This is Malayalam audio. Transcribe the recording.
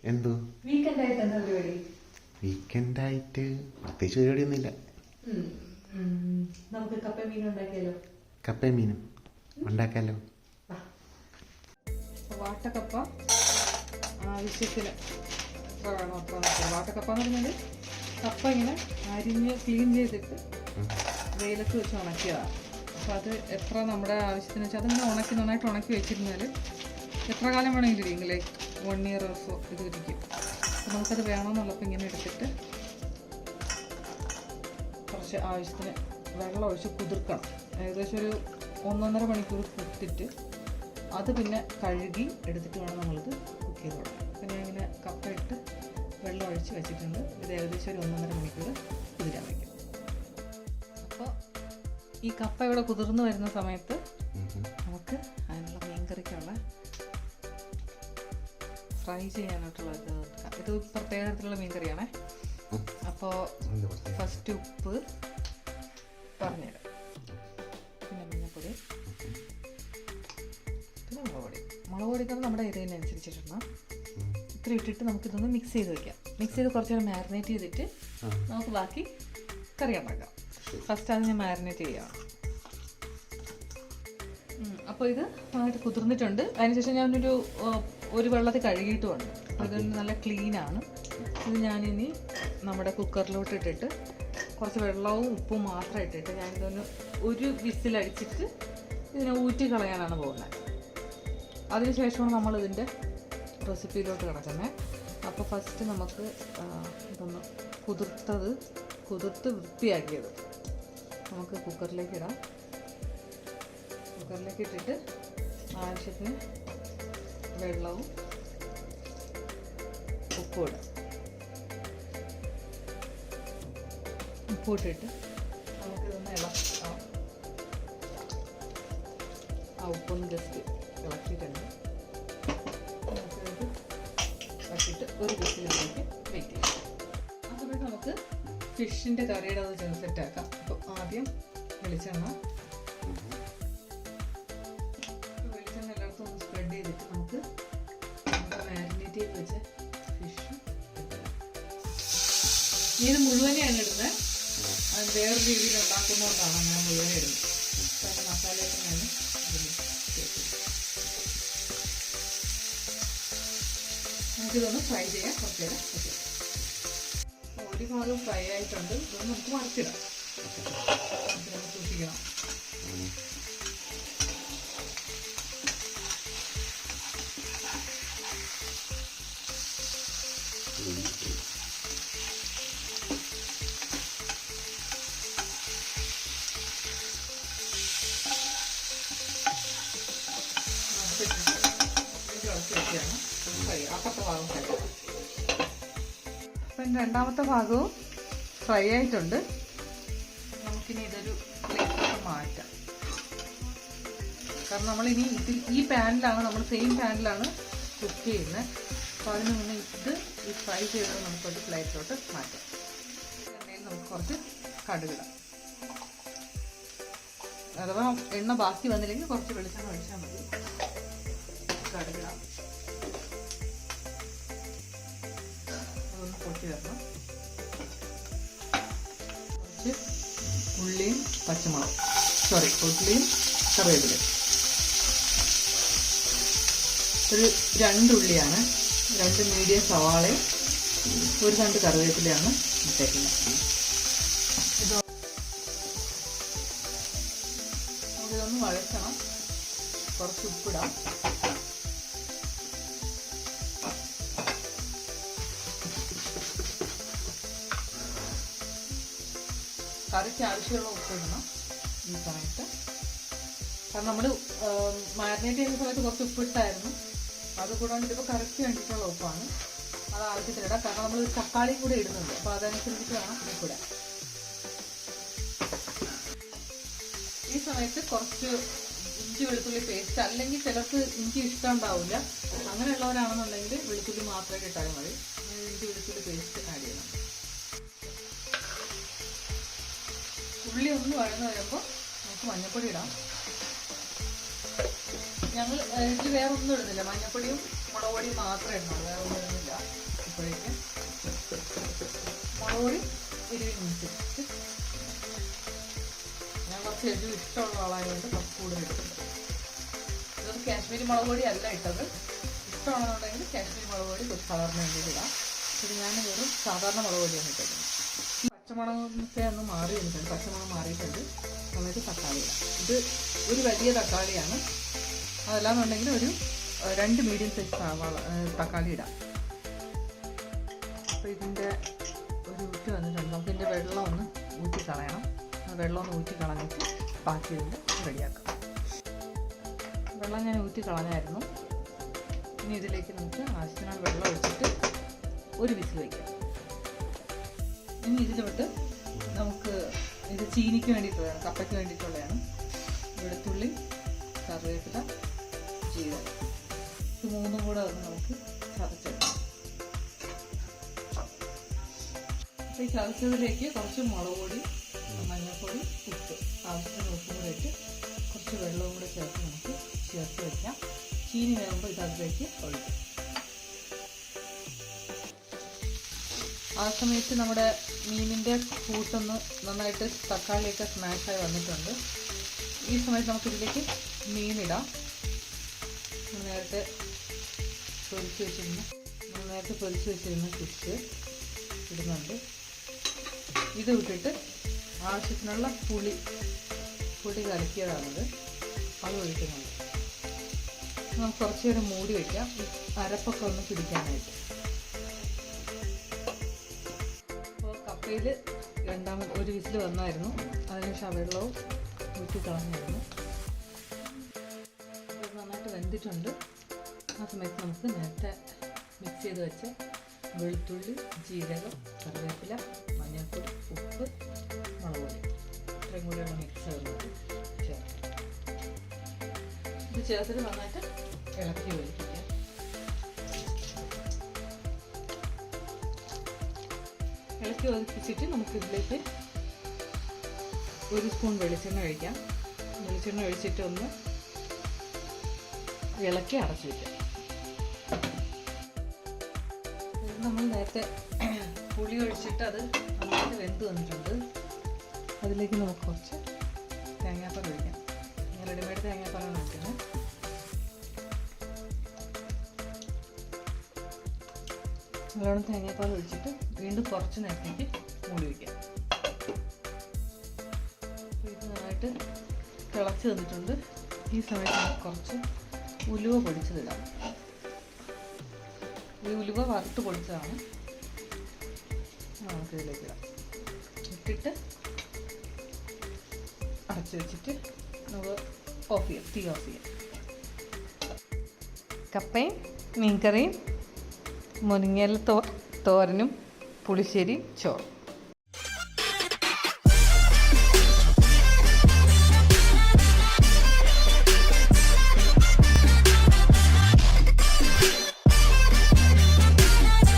എന്തോ വീക്കെൻഡായിട്ട് എന്താ പരിപാടി? വീക്കെൻഡായിട്ട് പ്രത്യേകിച്ച് പരിപാടിയൊന്നുമില്ല. നമുക്ക് കപ്പ മീൻ ഉണ്ടാക്കിയാലോ? കപ്പയും മീനും ഉണ്ടാക്കാലോ. വാട്ടക്കപ്പ ആവശ്യത്തിന് എത്ര വേണോ അത്ര നോക്കാം. വാട്ടക്കപ്പ എന്ന് പറഞ്ഞാൽ കപ്പ ഇങ്ങനെ അരിഞ്ഞ് ക്ലീൻ ചെയ്തിട്ട് വെയിലത്ത് വെച്ച് ഉണക്കിയതാണ്. അപ്പോൾ അത് എത്ര നമ്മുടെ ആവശ്യത്തിന് വെച്ചാൽ അതിങ്ങനെ നന്നായിട്ട് ഉണക്കി വെച്ചിരുന്നാൽ എത്ര കാലം വേണമെങ്കിലും ഇരിക്കും. ലൈക്ക് 1 year ഓൾസോ ഇത് ഇരിക്കും. അപ്പോൾ നമുക്കത് വേണമെന്നുള്ളപ്പോൾ ഇങ്ങനെ എടുത്തിട്ട് കുറച്ച് ആവശ്യത്തിന് വെള്ളം ഒഴിച്ച് കുതിർക്കണം. ഏകദേശം ഒരു 1.5 മണിക്കൂർ കുത്തിട്ട് അത് പിന്നെ കഴുകി എടുത്തിട്ട് വേണം നമ്മളിത് കുക്ക് ചെയ്ത് കൊടുക്കാം. അപ്പോൾ ഞാൻ ഇങ്ങനെ കപ്പ ഇട്ട് വെള്ളം ഒഴിച്ച് വെച്ചിട്ടുണ്ട്. ഇത് ഏകദേശം ഒരു 1.5 മണിക്കൂർ കുതിരാൻ വയ്ക്കും. അപ്പോൾ ഈ കപ്പ ഇവിടെ കുതിർന്ന് വരുന്ന സമയത്ത് നമുക്ക് അതിനുള്ള മീൻകറിക്കുള്ള ഫ്രൈ ചെയ്യാനായിട്ടുള്ള ഇത് പ്രത്യേക തരത്തിലുള്ള മീൻകറിയാണേ. അപ്പോൾ ഫസ്റ്റ് ഉപ്പ് പറഞ്ഞുതരാം, പിന്നെ മഞ്ഞൾപ്പൊടി, പിന്നെ മുളക് പൊടി നമ്മുടെ എരിവിനനുസരിച്ചിടണം. ഇത്ര ഇട്ടിട്ട് നമുക്കിതൊന്ന് മിക്സ് ചെയ്ത് വയ്ക്കാം. മിക്സ് ചെയ്ത് കുറച്ച് നേരം മാരിനേറ്റ് ചെയ്തിട്ട് നമുക്ക് ബാക്കി കറി ഉണ്ടാക്കാം. ഫസ്റ്റ് അത് ഞാൻ മാരിനേറ്റ് ചെയ്യാം. അപ്പോൾ ഇത് നന്നായിട്ട് കുതിർന്നിട്ടുണ്ട്. അതിനുശേഷം ഞാനൊരു വെള്ളത്തിൽ കഴുകിയിട്ടുമുണ്ട്. ഇത് നല്ല ക്ലീനാണ്. ഇത് ഞാനിനി നമ്മുടെ കുക്കറിലോട്ട് ഇട്ടിട്ട് കുറച്ച് വെള്ളവും ഉപ്പും മാത്രം ഇട്ടിട്ട് ഞാനിതൊന്ന് ഒരു വിസിലടിച്ചിട്ട് ഇതിനെ ഊറ്റി കളയാനാണ് പോകുന്നത്. അതിനുശേഷമാണ് നമ്മളിതിൻ്റെ റെസിപ്പിയിലോട്ട് കിടക്കുന്നത്. അപ്പോൾ ഫസ്റ്റ് നമുക്ക് ഇതൊന്ന് കുതിർത്ത് വൃത്തിയാക്കിയത് നമുക്ക് കുക്കറിലേക്ക് ഇടാം. കുക്കറിലേക്ക് ഇട്ടിട്ട് ആവശ്യത്തിന് വെള്ളവും ഉപ്പും ഇടാം. ഉപ്പിട്ടിട്ട് നമുക്കിതൊന്ന് ഇളക്കാം. ആ ഉപ്പൊന്ന് ജസ്റ്റ് ഇളക്കിയിട്ടുണ്ട്. നമുക്കിത് ഇളക്കിയിട്ട് ഒരു വിസിലിലേക്ക് വെയിറ്റ് ചെയ്യാം. ആ സമയത്ത് നമുക്ക് ഫിഷിൻ്റെ കറിയുടെ അത് ചെന്ന് സെറ്റാക്കാം. അപ്പോൾ ആദ്യം വെളിച്ചെണ്ണ എല്ലായിടത്തും ഒന്ന് സ്പ്രെഡ് ചെയ്തിട്ട് നമുക്ക് മാരിനേറ്റ് ചെയ്ത് വെച്ച ഫിഷ് ഇത് മുഴുവനെയാണ് ഇടുന്നത്. അത് വേറെ രീതിയിൽ ഉണ്ടാക്കുന്നതുകൊണ്ടാണ് ഞാൻ മുഴുവനെ ഇടുന്നത്. അപ്പോൾ അതിൻ്റെ മസാലയൊക്കെ ഞാൻ നമുക്കിതൊന്ന് ഫ്രൈ ചെയ്യാം. കുറച്ച് നേരം ഒരു ഭാഗം ഫ്രൈ ആയിട്ടുണ്ട്. ഇതൊന്ന് നമുക്ക് മറിച്ചിടാം. നമുക്ക് സൂക്ഷിക്കണം. അപ്പം രണ്ടാമത്തെ ഭാഗവും ഫ്രൈ ആയിട്ടുണ്ട്. നമുക്കിനി ഇതൊരു പ്ലേറ്റിലേക്ക് മാറ്റാം. കാരണം നമ്മളിനി ഈ പാനിലാണ്, നമ്മൾ സെയിം പാനിലാണ് കുക്ക് ചെയ്യുന്നത്. അപ്പോൾ അതിന് മുന്നേ ഈ ഫ്രൈ ചെയ്തത് നമുക്കൊരു പ്ലേറ്റിലോട്ട് മാറ്റാം. എണ്ണയിൽ നമുക്ക് കുറച്ച് കടുകിടാം. അഥവാ എണ്ണ ബാക്കി വന്നില്ലെങ്കിൽ കുറച്ച് വെളിച്ചെണ്ണ ഒഴിച്ചാൽ മതി. കടുകിടാം. അതൊന്ന് പൊട്ടി വരണം. കുറച്ച് ഉള്ളിയും ഉള്ളിയും കറിവേപ്പിലയും. ഒരു 2 ഉള്ളിയാണ്, 2 മീഡിയം സവാളയും 1 തണ്ട് കറിവേപ്പിലയാണ് ഇട്ടേക്കുന്നത്. നമുക്കിതൊന്ന് വഴറ്റണം. കുറച്ച് ഉപ്പിടാം. കറിക്ക് ആവശ്യമുള്ള ഉപ്പിടണം ഈ സമയത്ത്. കാരണം നമ്മൾ മാരിനേറ്റ് ചെയ്യുന്ന സമയത്ത് കുറച്ച് ഉപ്പിട്ടായിരുന്നു. അതുകൂടാണ്ട് ഇതിപ്പോൾ കറിക്ക് വേണ്ടിയിട്ടുള്ള ഉപ്പാണ്. അത് ആവശ്യത്തിനിടാം. കാരണം നമ്മൾ തക്കാളിയും കൂടെ ഇടുന്നുണ്ട്. അപ്പോൾ അതനുസരിച്ചിട്ട് വേണം ഉപ്പിടാൻ. ഈ സമയത്ത് കുറച്ച് ഇഞ്ചി വെളുത്തുള്ളി പേസ്റ്റ്, അല്ലെങ്കിൽ ചിലർക്ക് ഇഞ്ചി ഇഷ്ടം ഉണ്ടാവില്ല. അങ്ങനെയുള്ളവരാണെന്നുണ്ടെങ്കിൽ വെളുത്തുള്ളി മാത്രമേ ഇട്ടാൽ മതി. ഇഞ്ചി വെളുത്തുള്ളി പേസ്റ്റ് ആഡ് ചെയ്യണം. ഉള്ളി ഒന്ന് വഴന്ന് വരുമ്പോൾ നമുക്ക് മഞ്ഞൾപ്പൊടി ഇടാം. ഞങ്ങൾ ഇതിൽ വേറെ ഒന്നും ഇടുന്നില്ല, മഞ്ഞപ്പൊടിയും മുളക് പൊടിയും മാത്രമേ ഇടുന്നുള്ളൂ, വേറെ ഒന്നും ഇടുന്നില്ല. ഇപ്പോഴേക്ക് മുളക് പൊടി എരിവിനനുസരിച്ച് ഞാൻ കുറച്ച് എരിവ് ഇഷ്ടമുള്ള ആളായതുകൊണ്ട് കുറച്ച് കൂടുതൽ ഇട്ടിട്ടുണ്ട്. ഇതൊന്നും കാശ്മീരി മുളക് പൊടി അല്ല ഇട്ടത്, ഇഷ്ടമാണെന്നുണ്ടെങ്കിൽ കാശ്മീരി മുളക് പൊടി കുറച്ച് കളറിന് വേണ്ടിയിട്ട് ഇടാം. ഇത് ഞാൻ വെറും സാധാരണ മുളക് പൊടിയാണ് ഇട്ടത്. പച്ചമുളകൊക്കെ ഒന്ന് മാറി വന്നിട്ടുണ്ട്, പച്ചമുളക് മാറിയിട്ടുണ്ട്. എന്നിട്ട് തക്കാളി ഇടാം. ഇത് ഒരു വലിയ തക്കാളിയാണ്, അതല്ലാന്നുണ്ടെങ്കിൽ ഒരു 2 മീഡിയം സൈസ് തക്കാളി ഇടാം. അപ്പോൾ ഇതിൻ്റെ ഒരു ഊറ്റി വന്നിട്ടുണ്ട്. നമുക്ക് ഇതിൻ്റെ വെള്ളം ഒന്ന് ഊറ്റി കളയണം. വെള്ളം ഒന്ന് ഊറ്റി കളഞ്ഞിട്ട് ബാക്കി ഇതിൻ്റെ റെഡിയാക്കാം. വെള്ളം ഞാൻ ഊറ്റി കളഞ്ഞായിരുന്നു. ഇനി ഇതിലേക്ക് നമുക്ക് ആവശ്യത്തിനുള്ള വെള്ളം ഒഴിച്ചിട്ട് ഒരു വിസിൽ വയ്ക്കാം. ഇനി ഇതിലോട്ട് നമുക്ക് ഇത് ചീനിക്ക് വേണ്ടിയിട്ടുള്ളതാണ്, കപ്പയ്ക്ക് വേണ്ടിയിട്ടുള്ളതാണ്. വെളുത്തുള്ളി, കറിവേപ്പില, ജീരകം, ഇത് 3 കൂടെ ഒന്ന് നമുക്ക് ചതച്ചെടുക്കാം. അപ്പോൾ ഈ ചതച്ചതിലേക്ക് കുറച്ച് മുളക് പൊടി, മഞ്ഞൾപ്പൊടി, ഉപ്പ്, ആവശ്യത്തിന് ഉപ്പും കൂടെ ഇട്ട് കുറച്ച് വെള്ളവും കൂടെ ചേർത്ത് നമുക്ക് ചേർത്ത് വയ്ക്കാം. ചീനി വേകുമ്പോൾ ഇതിലേക്ക് ഒഴിക്കാം. ആ സമയത്ത് നമ്മുടെ മീനിൻ്റെ കൂട്ടൊന്ന് നന്നായിട്ട് തക്കാളിയൊക്കെ സ്മാഷായി വന്നിട്ടുണ്ട്. ഈ സമയത്ത് നമുക്കിതിലേക്ക് മീനിടാം. നേരത്തെ പൊരിച്ച് വെച്ചിരുന്ന ഫിഷ് ഇടുന്നുണ്ട്. ഇത് വിട്ടിട്ട് ആവശ്യത്തിനുള്ള പുളി കലക്കിയതാണത്, അത് ഒഴിക്കുന്നുണ്ട്. നമുക്ക് കുറച്ച് നേരം മൂടി വയ്ക്കാം, അരപ്പൊക്കെ ഒന്ന് പിടിക്കാനായിട്ട്. അപ്പോൾ കപ്പയിൽ ഒരു വിസിൽ വന്നായിരുന്നു, അതിനുശേഷം വെള്ളവും ഊറ്റി കളഞ്ഞായിരുന്നു. ഇത് നന്നായിട്ട് വെന്തിട്ടുണ്ട്. ആ സമയത്ത് നമുക്ക് നേരത്തെ മിക്സ് ചെയ്ത് വെച്ച വെളുത്തുള്ളി, ജീരകം, കറിവേപ്പില, മഞ്ഞൾപ്പൊടി, ഉപ്പ്, മുളക് പൊടി ഇത്രയും കൂടെയുള്ള മിക്സ് ചേർത്ത് ഇത് ചേർത്തിട്ട് നന്നായിട്ട് ഇളക്കി ഒഴിക്കുക. ഇളക്കി ഒഴിപ്പിച്ചിട്ട് നമുക്കിതിലേക്ക് 1 സ്പൂൺ വെളിച്ചെണ്ണ ഒഴിക്കാം. വെളിച്ചെണ്ണ ഒഴിച്ചിട്ട് ഒന്ന് ഇളക്കി അടച്ചു വയ്ക്കാം. ഇത് നമ്മൾ നേരത്തെ പുളി ഒഴിച്ചിട്ട് അത് നന്നായിട്ട് വെന്ത് വന്നിട്ടുണ്ട്. അതിലേക്ക് നമുക്ക് കുറച്ച് തേങ്ങാപ്പാൽ ഒഴിക്കാം. ഞാൻ റെഡിമെയ്ഡ് തേങ്ങാപ്പാലാണ് ഒഴിക്കുന്നത്. നല്ലോണം തേങ്ങാപ്പാൽ ഒഴിച്ചിട്ട് വീണ്ടും കുറച്ച് നേരത്തേക്ക് മൂടി വയ്ക്കാം. അപ്പോൾ ഇത് നന്നായിട്ട് തിളച്ച് തന്നിട്ടുണ്ട്. ഈ സമയത്ത് നമുക്ക് കുറച്ച് ഉലുവ പൊടിച്ചതിടാം. ഈ ഉലുവ വറുത്ത് പൊടിച്ചതാണ്, നമുക്കിതിലേക്ക് ഇടാം. ഇട്ടിട്ട് അടച്ച് വെച്ചിട്ട് നമുക്ക് തീ ഓഫ് ചെയ്യാം. കപ്പയും മീൻകറിയും മുരിങ്ങയില തോരനും പുളിശ്ശേരി ചോറും.